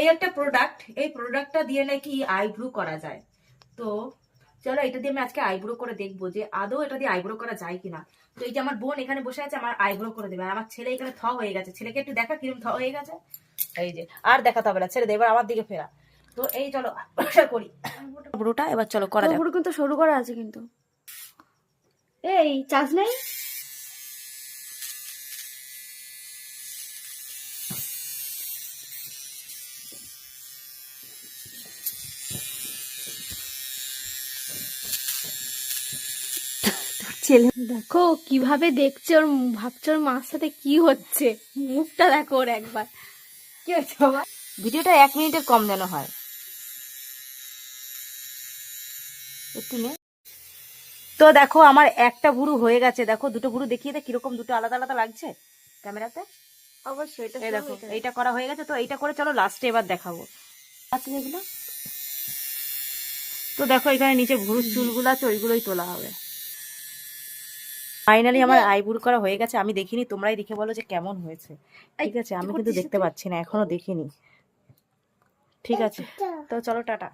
এই একটা প্রোডাক্ট, এই প্রোডাক্টটা দিয়ে নাকি আইব্রো করা যায়। তো চলো এটা দিয়ে আমি আজকে আইব্রো করে দেখবো যে আদৌ এটা দিয়ে আইব্রো করা যায় কিনা। তো এই যে আমার বোন এখানে বসে আছে, আমার আইব্রো করে দেবে, আর আমার ছেলে এখানে থ হয়ে গেছে। ছেলেকে একটু দেখা কিরম থ হয়ে গেছে, এই যে আর দেখাতে হবে না, ছেড়ে দে, এবার আমার দিকে ফেরা। তো এই চলো করি আইব্রোটা, এবার চলো করা যাক। কিন্তু শুরু করা আছে কিন্তু, এই চার্জ নেই। ছেলে দেখো কিভাবে দেখছে, ওর ভাবছে ওর মার সাথে কি হচ্ছে, মুখটা দেখো ওর একবার। কি হচ্ছে বাবা? ভিডিওটা 1 মিনিটের কম যেন হয়, একটু নে। তো দেখো আমার একটা ভুরু হয়ে গেছে, দেখো দুটো ভুরু দেখিয়ে দে কিরকম দুটো আলাদা আলাদা লাগছে ক্যামেরাতে। অবশ্যই এটা এই দেখো এইটা করা হয়ে গেছে। তো এইটা করে চলো লাস্টে এবার দেখাবো আছে যেগুলো। তো দেখো এখানে নিচে ভুরুর চুলগুলো আছে, ওইগুলোই তোলা হবে। ফাইনালি আমার আইব্রো করা হয়ে গেছে। আমি দেখিনি, তোমরাই দেখে বলো যে কেমন হয়েছে। ঠিক আছে, আমি কিন্তু দেখতে পাচ্ছি না, এখনো দেখিনি। ঠিক আছে, তো চলো টাটা।